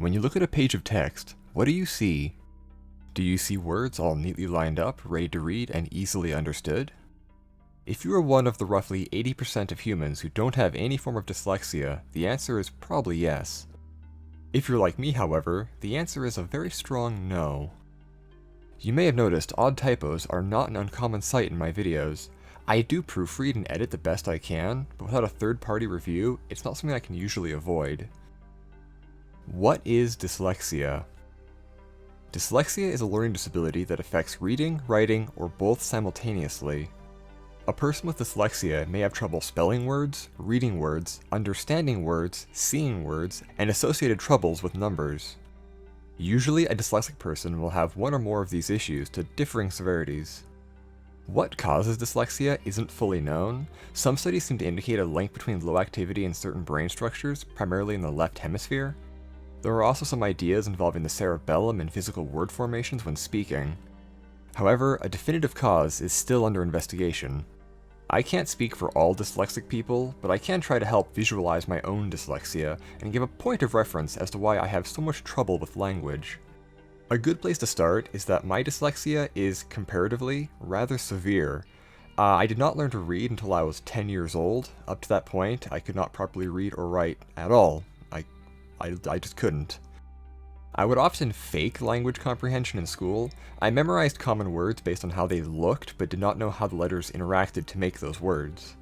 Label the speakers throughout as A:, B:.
A: When you look at a page of text, what do you see? Do you see words all neatly lined up, ready to read, and easily understood? If you are one of the roughly 80% of humans who don't have any form of dyslexia, the answer is probably yes. If you're like me, however, the answer is a very strong no. You may have noticed odd typos are not an uncommon sight in my videos. I do proofread and edit the best I can, but without a third-party review, it's not something I can usually avoid. What is dyslexia? Dyslexia is a learning disability that affects reading, writing, or both simultaneously. A person with dyslexia may have trouble spelling words, reading words, understanding words, seeing words, and associated troubles with numbers. Usually, a dyslexic person will have one or more of these issues to differing severities. What causes dyslexia isn't fully known. Some studies seem to indicate a link between low activity in certain brain structures, primarily in the left hemisphere. There are also some ideas involving the cerebellum and physical word formations when speaking. However, a definitive cause is still under investigation. I can't speak for all dyslexic people, but I can try to help visualize my own dyslexia and give a point of reference as to why I have so much trouble with language. A good place to start is that my dyslexia is, comparatively, rather severe. I did not learn to read until I was 10 years old. Up to that point, I could not properly read or write at all. I just couldn't. I would often fake language comprehension in school. I memorized common words based on how they looked, but did not know how the letters interacted to make those words.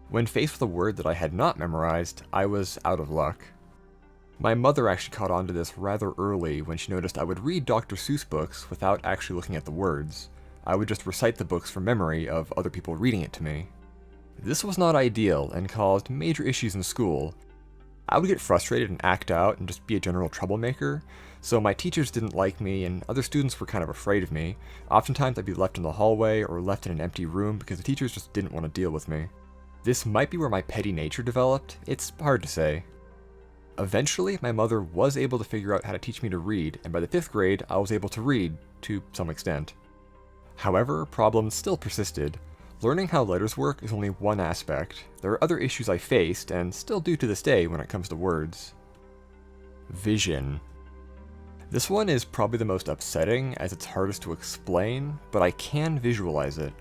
A: When faced with a word that I had not memorized, I was out of luck. My mother actually caught on to this rather early when she noticed I would read Dr. Seuss books without actually looking at the words. I would just recite the books from memory of other people reading it to me. This was not ideal and caused major issues in school. I would get frustrated and act out and just be a general troublemaker, so my teachers didn't like me and other students were kind of afraid of me. Oftentimes I'd be left in the hallway or left in an empty room because the teachers just didn't want to deal with me. This might be where my petty nature developed. It's hard to say. Eventually, my mother was able to figure out how to teach me to read, and by the 5th grade, I was able to read, to some extent. However, problems still persisted. Learning how letters work is only one aspect. There are other issues I faced, and still do to this day when it comes to words. Vision. This one is probably the most upsetting, as it's hardest to explain, but I can visualize it.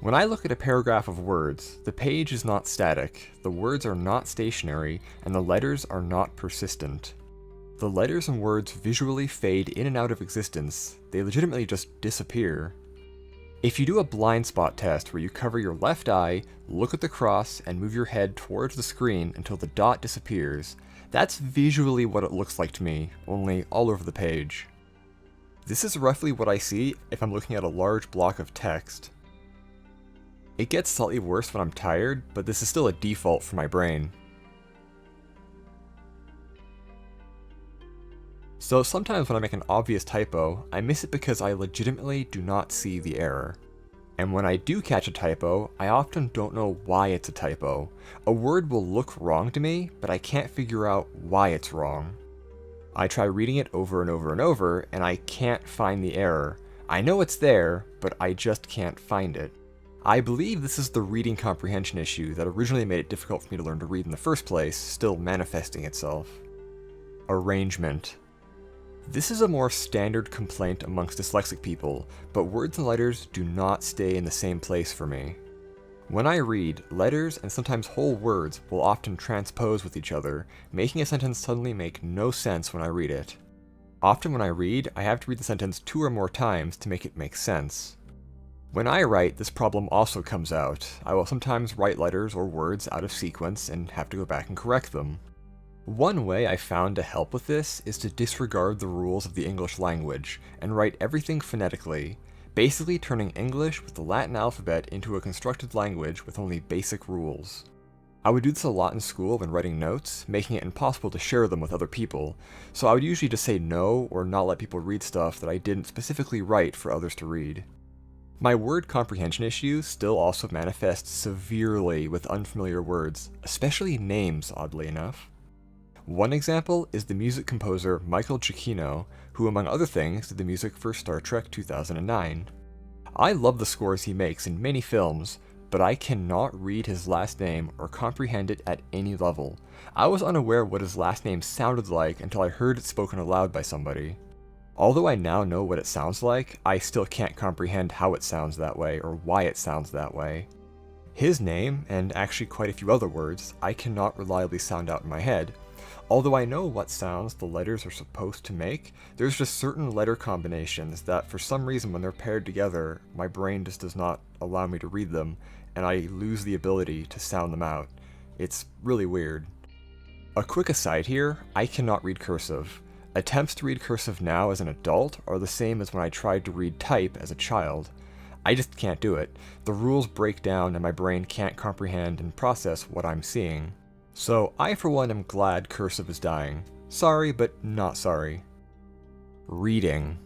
A: When I look at a paragraph of words, the page is not static, the words are not stationary, and the letters are not persistent. The letters and words visually fade in and out of existence. They legitimately just disappear. If you do a blind spot test where you cover your left eye, look at the cross, and move your head towards the screen until the dot disappears, that's visually what it looks like to me, only all over the page. This is roughly what I see if I'm looking at a large block of text. It gets slightly worse when I'm tired, but this is still a default for my brain. So sometimes when I make an obvious typo, I miss it because I legitimately do not see the error. And when I do catch a typo, I often don't know why it's a typo. A word will look wrong to me, but I can't figure out why it's wrong. I try reading it over and over and over, and I can't find the error. I know it's there, but I just can't find it. I believe this is the reading comprehension issue that originally made it difficult for me to learn to read in the first place, still manifesting itself. Arrangement. This is a more standard complaint amongst dyslexic people, but words and letters do not stay in the same place for me. When I read, letters and sometimes whole words will often transpose with each other, making a sentence suddenly make no sense when I read it. Often when I read, I have to read the sentence 2 or more times to make it make sense. When I write, this problem also comes out. I will sometimes write letters or words out of sequence and have to go back and correct them. One way I found to help with this is to disregard the rules of the English language and write everything phonetically, basically turning English with the Latin alphabet into a constructed language with only basic rules. I would do this a lot in school when writing notes, making it impossible to share them with other people, so I would usually just say no or not let people read stuff that I didn't specifically write for others to read. My word comprehension issue still also manifests severely with unfamiliar words, especially names, oddly enough. One example is the music composer Michael Giacchino, who among other things did the music for Star Trek 2009. I love the scores he makes in many films, but I cannot read his last name or comprehend it at any level. I was unaware what his last name sounded like until I heard it spoken aloud by somebody. Although I now know what it sounds like, I still can't comprehend how it sounds that way or why it sounds that way. His name, and actually quite a few other words, I cannot reliably sound out in my head. Although I know what sounds the letters are supposed to make, there's just certain letter combinations that for some reason when they're paired together, my brain just does not allow me to read them, and I lose the ability to sound them out. It's really weird. A quick aside here, I cannot read cursive. Attempts to read cursive now as an adult are the same as when I tried to read type as a child. I just can't do it. The rules break down and my brain can't comprehend and process what I'm seeing. So I for one am glad cursive is dying. Sorry, but not sorry. Reading.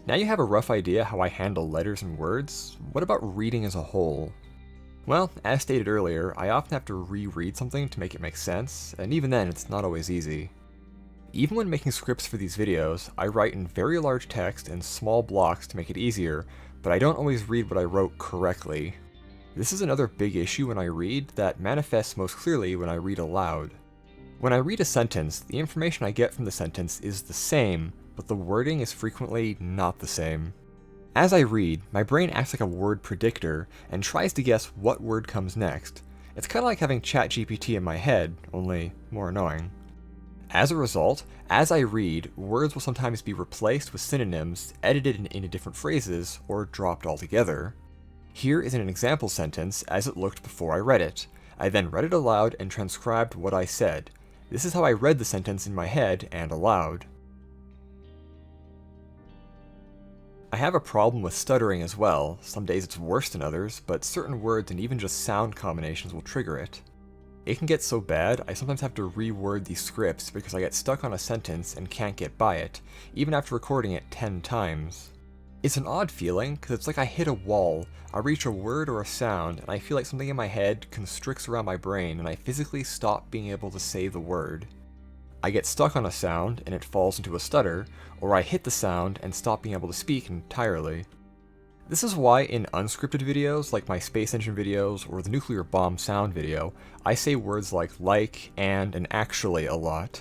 A: Now you have a rough idea how I handle letters and words. What about reading as a whole? Well, as stated earlier, I often have to reread something to make it make sense, and even then it's not always easy. Even when making scripts for these videos, I write in very large text in small blocks to make it easier, but I don't always read what I wrote correctly. This is another big issue when I read that manifests most clearly when I read aloud. When I read a sentence, the information I get from the sentence is the same, but the wording is frequently not the same. As I read, my brain acts like a word predictor and tries to guess what word comes next. It's kind of like having ChatGPT in my head, only more annoying. As a result, as I read, words will sometimes be replaced with synonyms, edited into different phrases, or dropped altogether. Here is an example sentence as it looked before I read it. I then read it aloud and transcribed what I said. This is how I read the sentence in my head and aloud. I have a problem with stuttering as well. Some days it's worse than others, but certain words and even just sound combinations will trigger it. It can get so bad, I sometimes have to reword these scripts because I get stuck on a sentence and can't get by it, even after recording it 10 times. It's an odd feeling, because it's like I hit a wall, I reach a word or a sound, and I feel like something in my head constricts around my brain and I physically stop being able to say the word. I get stuck on a sound and it falls into a stutter, or I hit the sound and stop being able to speak entirely. This is why in unscripted videos, like my space engine videos or the nuclear bomb sound video, I say words like, and actually a lot.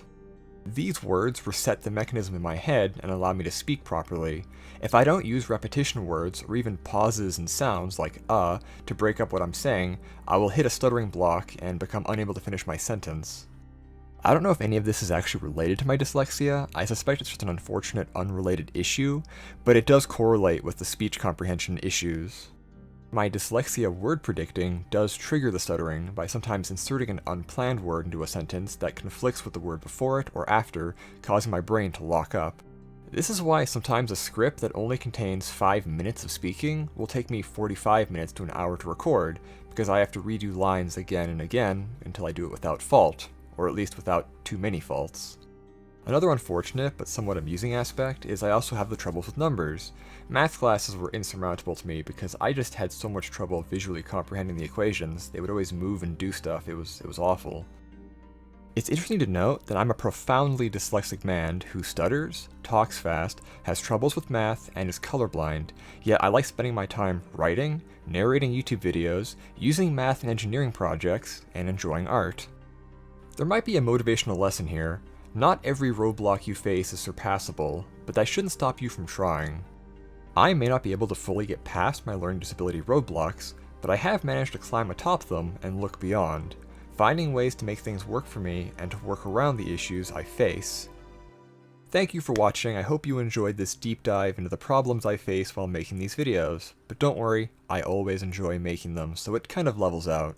A: These words reset the mechanism in my head and allow me to speak properly. If I don't use repetition words or even pauses and sounds like to break up what I'm saying, I will hit a stuttering block and become unable to finish my sentence. I don't know if any of this is actually related to my dyslexia. I suspect it's just an unfortunate unrelated issue, but it does correlate with the speech comprehension issues. My dyslexia word predicting does trigger the stuttering by sometimes inserting an unplanned word into a sentence that conflicts with the word before it or after, causing my brain to lock up. This is why sometimes a script that only contains 5 minutes of speaking will take me 45 minutes to an hour to record, because I have to redo lines again and again until I do it without fault, or at least without too many faults. Another unfortunate but somewhat amusing aspect is I also have the troubles with numbers. Math classes were insurmountable to me because I just had so much trouble visually comprehending the equations. They would always move and do stuff. It was awful. It's interesting to note that I'm a profoundly dyslexic man who stutters, talks fast, has troubles with math, and is colorblind, yet I like spending my time writing, narrating YouTube videos, using math and engineering projects, and enjoying art. There might be a motivational lesson here. Not every roadblock you face is surpassable, but that shouldn't stop you from trying. I may not be able to fully get past my learning disability roadblocks, but I have managed to climb atop them and look beyond, finding ways to make things work for me and to work around the issues I face. Thank you for watching. I hope you enjoyed this deep dive into the problems I face while making these videos, but don't worry, I always enjoy making them, so it kind of levels out.